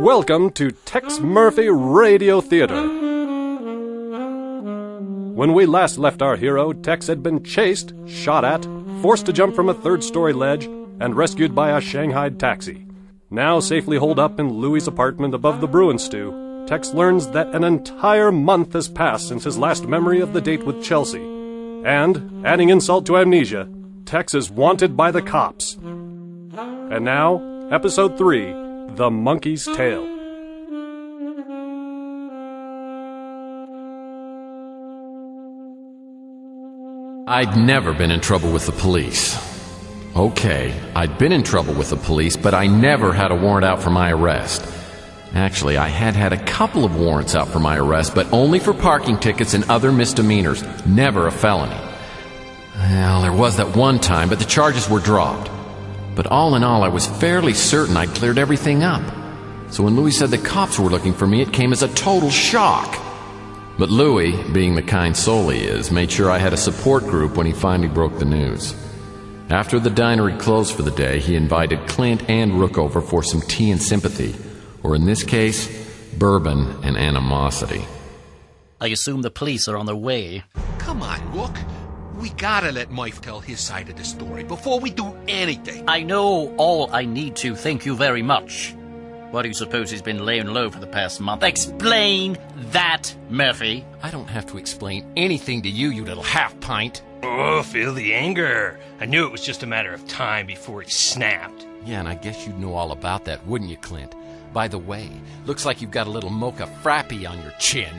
Welcome to Tex Murphy Radio Theater. When we last left our hero, Tex had been chased, shot at, forced to jump from a third-story ledge, and rescued by a Shanghai taxi. Now safely holed up in Louie's apartment above the Bruin stew, Tex learns that an entire month has passed since his last memory of the date with Chelsee. And, adding insult to amnesia, Tex is wanted by the cops. And now, Episode 3, The Monkey's Tale. I'd never been in trouble with the police. Okay, I'd been in trouble with the police, but I never had a warrant out for my arrest. Actually, I had a couple of warrants out for my arrest, but only for parking tickets and other misdemeanors, never a felony. Well, there was that one time, but the charges were dropped. But all in all, I was fairly certain I'd cleared everything up. So when Louie said the cops were looking for me, it came as a total shock. But Louie, being the kind soul he is, made sure I had a support group when he finally broke the news. After the diner had closed for the day, he invited Clint and Rook over for some tea and sympathy, or in this case, bourbon and animosity. I assume the police are on their way. Come on, Rook. We gotta let Murph tell his side of the story before we do anything. I know all I need to, thank you very much. Why do you suppose he's been laying low for the past month? Explain that, Murphy. I don't have to explain anything to you, you little half-pint. Oh, feel the anger. I knew it was just a matter of time before he snapped. Yeah, and I guess you'd know all about that, wouldn't you, Clint? By the way, looks like you've got a little mocha frappy on your chin.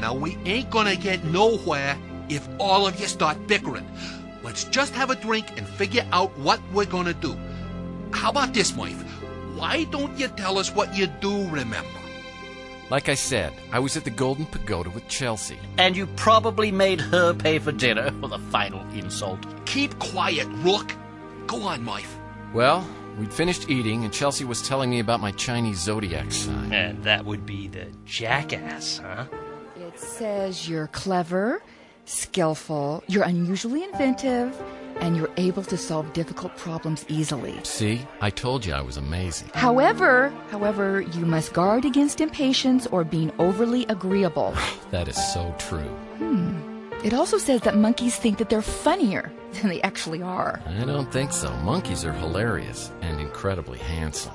Now, we ain't gonna get nowhere if all of you start bickering. Let's just have a drink and figure out what we're gonna do. How about this, Murph? Why don't you tell us what you do remember? Like I said, I was at the Golden Pagoda with Chelsee. And you probably made her pay for dinner for the final insult. Keep quiet, Rook. Go on, Murph. Well, we'd finished eating, and Chelsee was telling me about my Chinese zodiac sign. And that would be the jackass, huh? It says you're clever, skillful, you're unusually inventive, and you're able to solve difficult problems easily. See? I told you I was amazing. However, you must guard against impatience or being overly agreeable. That is so true. It also says that monkeys think that they're funnier than they actually are. I don't think so. Monkeys are hilarious and incredibly handsome.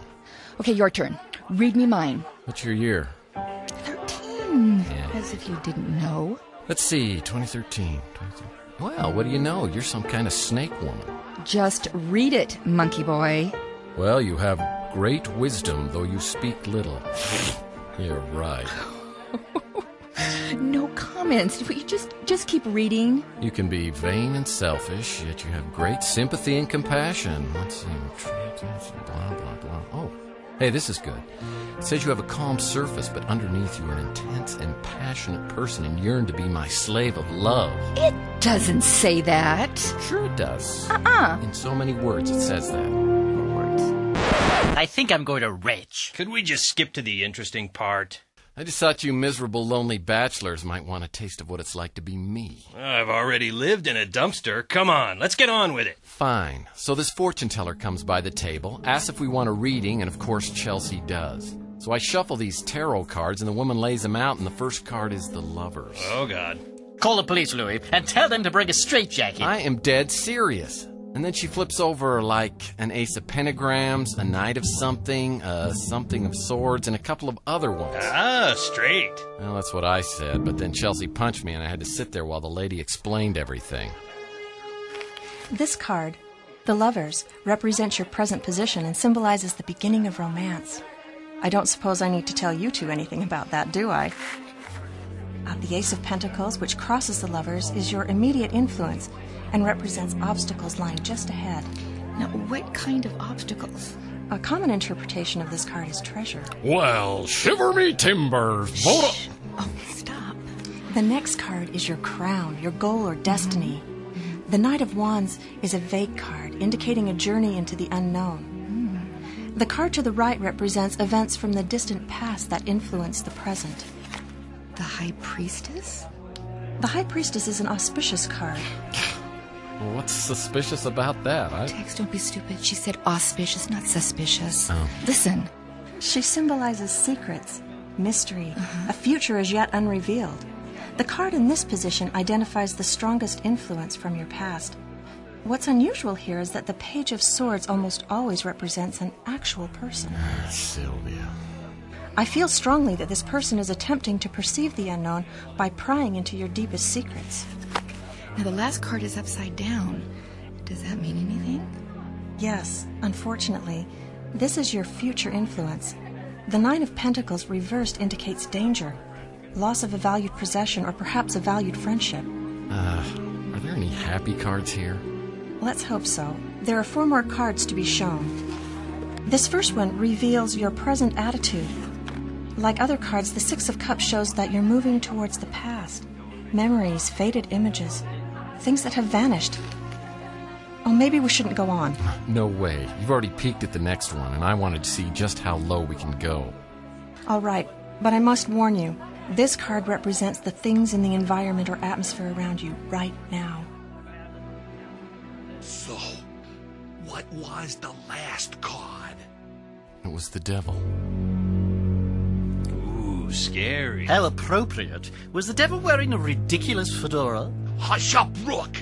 Okay, your turn. Read me mine. What's your year? 13. Yeah. As if you didn't know. Let's see, 2013. Well, what do you know? You're some kind of snake woman. Just read it, monkey boy. Well, you have great wisdom, though you speak little. You're right. No comments. You just keep reading. You can be vain and selfish, yet you have great sympathy and compassion. Let's see. Blah, blah, blah. Oh, hey, this is good. It says you have a calm surface, but underneath you are an intense and passionate person and yearn to be my slave of love. It doesn't say that. Sure it does. In so many words it says that. I think I'm going to rage. Could we just skip to the interesting part? I just thought you miserable, lonely bachelors might want a taste of what it's like to be me. I've already lived in a dumpster. Come on, let's get on with it. Fine. So this fortune teller comes by the table, asks if we want a reading, and of course Chelsee does. So I shuffle these tarot cards, and the woman lays them out, and the first card is the Lovers. Oh, God. Call the police, Louie, and tell them to bring a straitjacket. I am dead serious. And then she flips over like an ace of pentagrams, a knight of something, something of swords, and a couple of other ones. Ah, straight. Well, that's what I said, but then Chelsee punched me and I had to sit there while the lady explained everything. This card, the Lovers, represents your present position and symbolizes the beginning of romance. I don't suppose I need to tell you two anything about that, do I? The Ace of Pentacles, which crosses the Lovers, is your immediate influence and represents obstacles lying just ahead. Now, what kind of obstacles? A common interpretation of this card is treasure. Well, shiver me timbers. Vote up. Oh, stop. The next card is your crown, your goal or destiny. The Knight of Wands is a vague card, indicating a journey into the unknown. The card to the right represents events from the distant past that influence the present. The High Priestess? The High Priestess is an auspicious card. Well, what's suspicious about that? Tex, don't be stupid. She said auspicious, not suspicious. Oh. Listen, She symbolizes secrets, mystery, a future as yet unrevealed. The card in this position identifies the strongest influence from your past. What's unusual here is that the Page of Swords almost always represents an actual person. Sylvia. I feel strongly that this person is attempting to perceive the unknown by prying into your deepest secrets. Now, the last card is upside down. Does that mean anything? Yes, unfortunately, this is your future influence. The Nine of Pentacles reversed indicates danger, loss of a valued possession, or perhaps a valued friendship. Are there any happy cards here? Let's hope so. There are 4 more cards to be shown. This first one reveals your present attitude. Like other cards, the Six of Cups shows that you're moving towards the past. Memories, faded images, things that have vanished. Oh, maybe we shouldn't go on. No way. You've already peeked at the next one, and I wanted to see just how low we can go. All right, but I must warn you, this card represents the things in the environment or atmosphere around you right now. So, what was the last card? It was the devil. Ooh, scary. How appropriate. Was the devil wearing a ridiculous fedora? Hush up, Rook!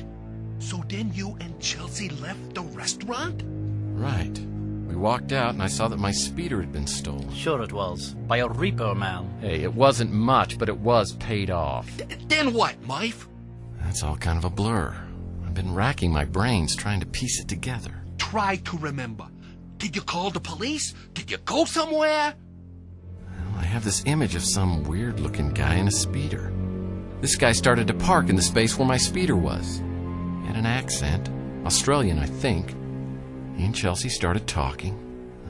So then you and Chelsee left the restaurant? Right. We walked out and I saw that my speeder had been stolen. Sure it was. By a repo man. Hey, it wasn't much, but it was paid off. Then what, Mife? That's all kind of a blur. I've been racking my brains trying to piece it together. Try to remember. Did you call the police? Did you go somewhere? Well, I have this image of some weird-looking guy in a speeder. This guy started to park in the space where my speeder was. He had an accent. Australian, I think. He and Chelsee started talking.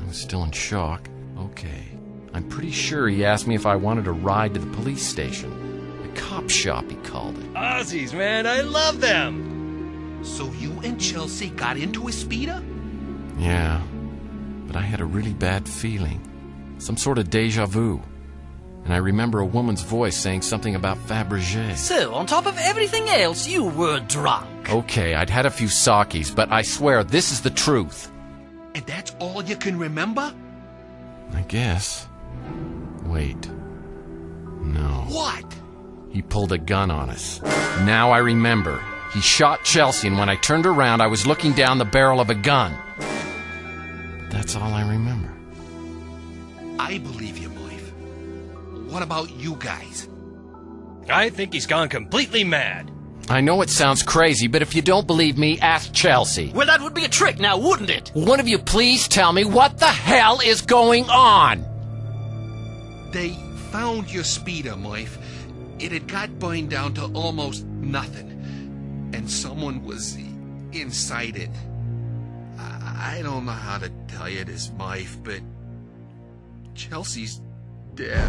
I was still in shock. Okay. I'm pretty sure he asked me if I wanted a ride to the police station. The cop shop, he called it. Aussies, man, I love them! So you and Chelsee got into a speeder? Yeah. But I had a really bad feeling. Some sort of deja vu. And I remember a woman's voice saying something about Fabergé. So, on top of everything else, you were drunk. Okay, I'd had a few sakis, but I swear this is the truth. And that's all you can remember? I guess. Wait. No. What? He pulled a gun on us. Now I remember. He shot Chelsee, and when I turned around, I was looking down the barrel of a gun. But that's all I remember. I believe you, Mife. What about you guys? I think he's gone completely mad. I know it sounds crazy, but if you don't believe me, ask Chelsee. Well, that would be a trick now, wouldn't it? One of you please tell me what the hell is going on? They found your speeder, Mife. It had got burned down to almost nothing. And someone was inside it. I don't know how to tell you this, Mife, but Chelsee's dead.